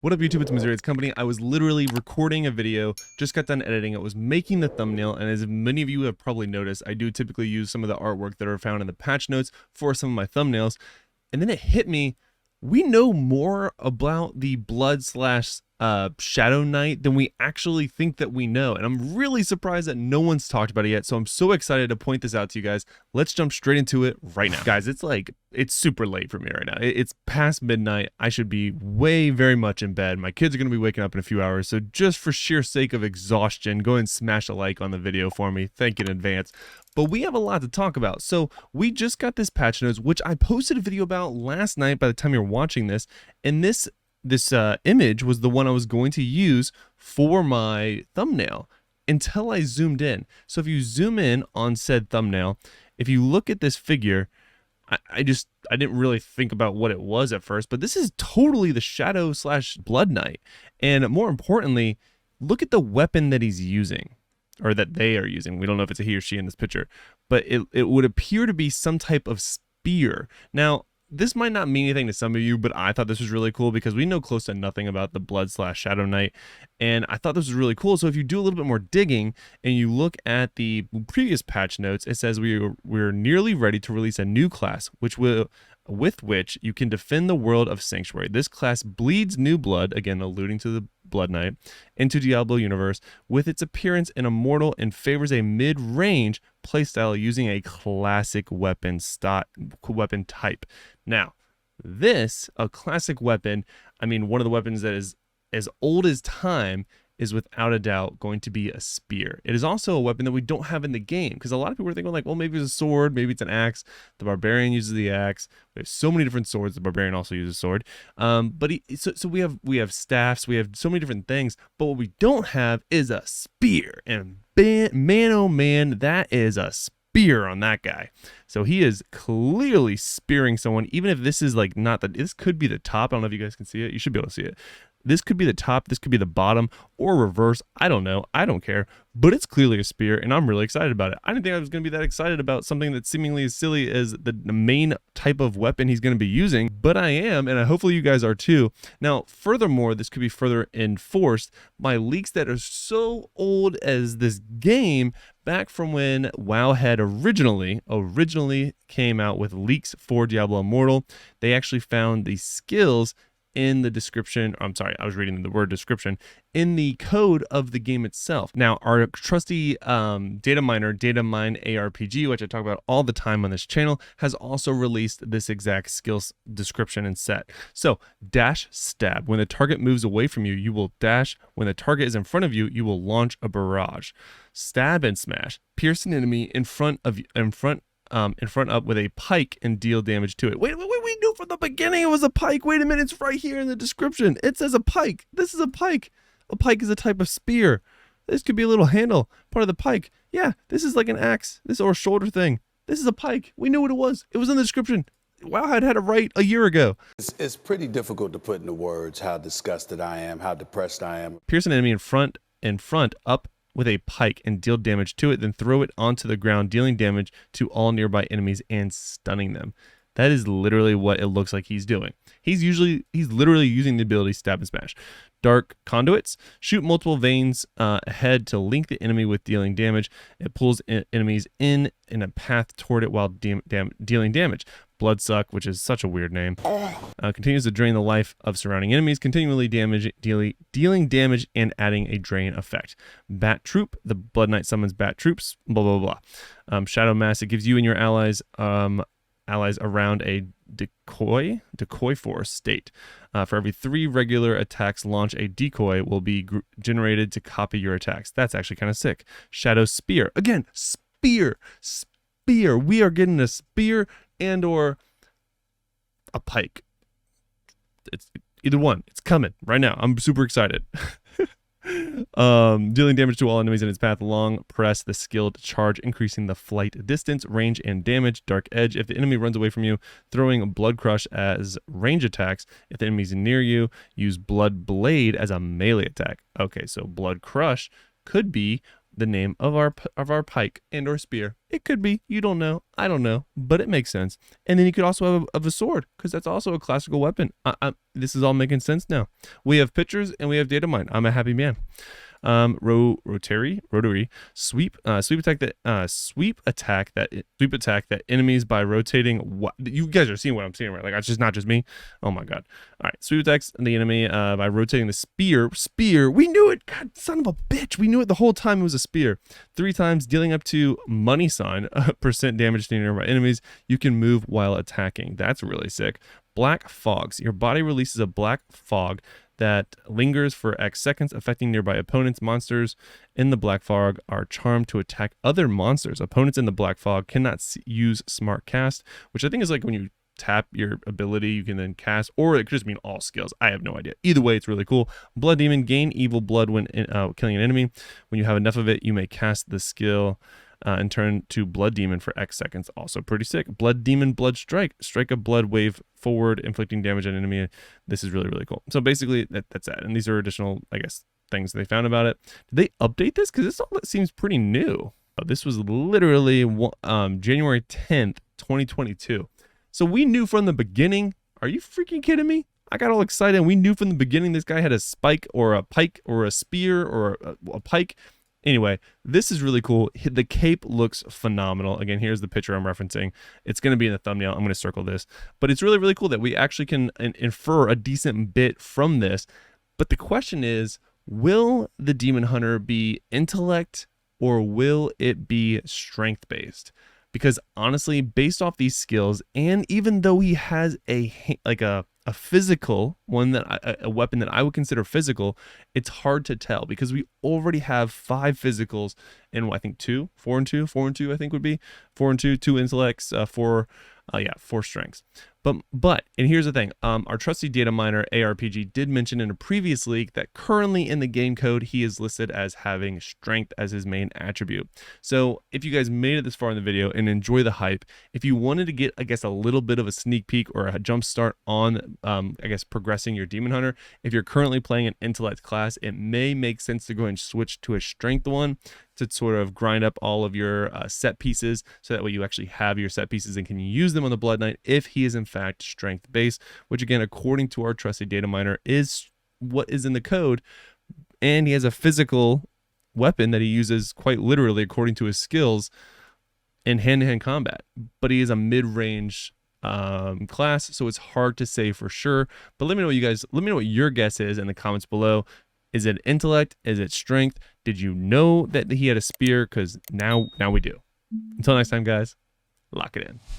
What up YouTube, it's Missouri, it's Company. I was literally recording a video, just got done editing it, was making the thumbnail, and as many of you have probably noticed, I do typically use some of the artwork that are found in the patch notes for some of my thumbnails, and then it hit me, we know more about the Blood slash Shadow Knight than we actually think that we know, and I'm really surprised that no one's talked about it yet, so I'm so excited to point this out to you guys. Let's jump straight into it right now. Guys, it's super late for me right now. It's past midnight. I should be very much in bed. My kids are going to be waking up in a few hours, so just for sheer sake of exhaustion, go and smash a like on the video for me. Thank you in advance. But we have a lot to talk about. So we just got this patch notes, which I posted a video about last night by the time you're watching this, and this image was the one I was going to use for my thumbnail until I zoomed in. So if you zoom in on said thumbnail, if you look at this figure, I didn't really think about what it was at first, but this is totally the Shadow slash Blood Knight. And more importantly, look at the weapon that he's using, or that they are using. We don't know if it's a he or she in this picture, but it would appear to be some type of spear. Now, this might not mean anything to some of you, but I thought this was really cool because we know close to nothing about the Blood slash Shadow Knight, and I thought this was really cool. So if you do a little bit more digging and you look at the previous patch notes, it says we're nearly ready to release a new class, with which you can defend the world of Sanctuary. This class bleeds new blood, again alluding to the Blood Knight, into Diablo universe with its appearance in Immortal, and favors a mid-range playstyle using a classic weapon type. Now, a classic weapon, I mean, one of the weapons that is as old as time, is without a doubt going to be a spear. It is also a weapon that we don't have in the game, because a lot of people are thinking like, well, maybe it's a sword, maybe it's an axe. The barbarian uses the axe. We have so many different swords. The barbarian also uses a sword. So we have staffs. We have so many different things. But what we don't have is a spear. And man, oh man, that is a spear on that guy. So he is clearly spearing someone. Even if this is like this could be the top. I don't know if you guys can see it. You should be able to see it. This could be the top, this could be the bottom, or reverse. I don't know. I don't care. But it's clearly a spear, and I'm really excited about it. I didn't think I was going to be that excited about something that's seemingly as silly as the main type of weapon he's going to be using, but I am, and hopefully you guys are too. Now, furthermore, this could be further enforced by leaks that are so old as this game, back from when WoW had originally came out with leaks for Diablo Immortal. They actually found the skills in the description. I'm sorry, I was reading the word description in the code of the game itself. Now, our trusty data mine ARPG, which I talk about all the time on this channel, has also released this exact skills description and set. So, dash stab. When the target moves away from you, you will dash. When the target is in front of you, you will launch a barrage. Stab and smash. Pierce an enemy in front up with a pike and deal damage to it. Wait, we knew from the beginning it was a pike. Wait a minute, it's right here in the description. It says a pike. This is a pike. A pike is a type of spear. This could be a little handle, part of the pike. Yeah, this is like an axe, or a shoulder thing. This is a pike. We knew what it was. It was in the description. Wow, I'd had it right a year ago. It's pretty difficult to put into words how disgusted I am, how depressed I am. Pierce an enemy in front up with a pike and deal damage to it, then throw it onto the ground, dealing damage to all nearby enemies and stunning them. That is literally what it looks like he's doing. He's literally using the ability stab and smash. Dark conduits. Shoot multiple veins ahead to link the enemy with dealing damage. It pulls enemies in a path toward it while dealing damage. Bloodsuck, which is such a weird name, continues to drain the life of surrounding enemies, continually dealing damage and adding a drain effect. Bat Troop. The Blood Knight summons bat troops. Blah blah blah. Shadow Mass. It gives you and your allies around a decoy force state. For every 3 regular attacks launch, a decoy will be generated to copy your attacks. That's actually kind of sick. Shadow Spear. Again, spear. We are getting a spear and or a pike. It's either one. It's coming right now. I'm super excited. Dealing damage to all enemies in its path. Long press the skill to charge, increasing the flight distance, range, and damage. Dark Edge. If the enemy runs away from you, throwing Blood Crush as range attacks. If the enemy's near you, use Blood Blade as a melee attack. Okay, so Blood Crush could be the name of our pike and or spear. It could be, you don't know, I don't know, but it makes sense. And then you could also have a sword, because that's also a classical weapon. This is all making sense now. We have pictures and we have data mine. I'm a happy man. Rotary sweep attack that enemies by rotating. What you guys are seeing what I'm seeing, right? Like, it's just not just me. Oh my god. All right, sweep attacks the enemy by rotating the spear. We knew it. God, son of a bitch, we knew it the whole time. It was a spear. 3 times, dealing up to money sign percent damage to nearby enemies. You can move while attacking. That's really sick. Black fogs. Your body releases a black fog that lingers for X seconds, affecting nearby opponents. Monsters in the black fog are charmed to attack other monsters. Opponents in the black fog cannot use smart cast, which I think is like when you tap your ability, you can then cast, or it could just mean all skills. I have no idea. Either way, it's really cool. Blood Demon, gain evil blood when killing an enemy. When you have enough of it, you may cast the skill and turn to Blood Demon for X seconds. Also pretty sick. Blood Demon, Blood Strike. Strike a blood wave forward, inflicting damage on an enemy. This is really, really cool. So basically, that's that. And these are additional, I guess, things they found about it. Did they update this? Because this all seems pretty new. This was literally January 10th, 2022. So we knew from the beginning. Are you freaking kidding me? I got all excited. And we knew from the beginning this guy had a spike or a pike or a spear or a pike. Anyway, this is really cool. The cape looks phenomenal. Again, here's the picture I'm referencing. It's going to be in the thumbnail. I'm going to circle this. But it's really, really cool that we actually can infer a decent bit from this. But the question is, will the Demon Hunter be intellect or will it be strength-based? Because honestly, based off these skills, and even though he has a physical one, a weapon that I would consider physical, it's hard to tell because we already have 5 physicals and I think 4 and 2 I think would be 4 and 2 intellects, 4 strengths. But and here's the thing, our trusty data miner ARPG did mention in a previous leak that currently in the game code he is listed as having strength as his main attribute. So if you guys made it this far in the video and enjoy the hype, if you wanted to get, I guess, a little bit of a sneak peek or a jump start on I guess progressing your Demon Hunter, if you're currently playing an intellect class, it may make sense to go and switch to a strength one to sort of grind up all of your set pieces, so that way you actually have your set pieces and can use them on the Blood Knight if he is in fact strength based, which again, according to our trusted data miner, is what is in the code. And he has a physical weapon that he uses quite literally according to his skills in hand-to-hand combat, but he is a mid-range class, so it's hard to say for sure. But let me know what your guess is in the comments below. Is it intellect? Is it strength? Did you know that he had a spear? Because now we do. Until next time, guys, lock it in.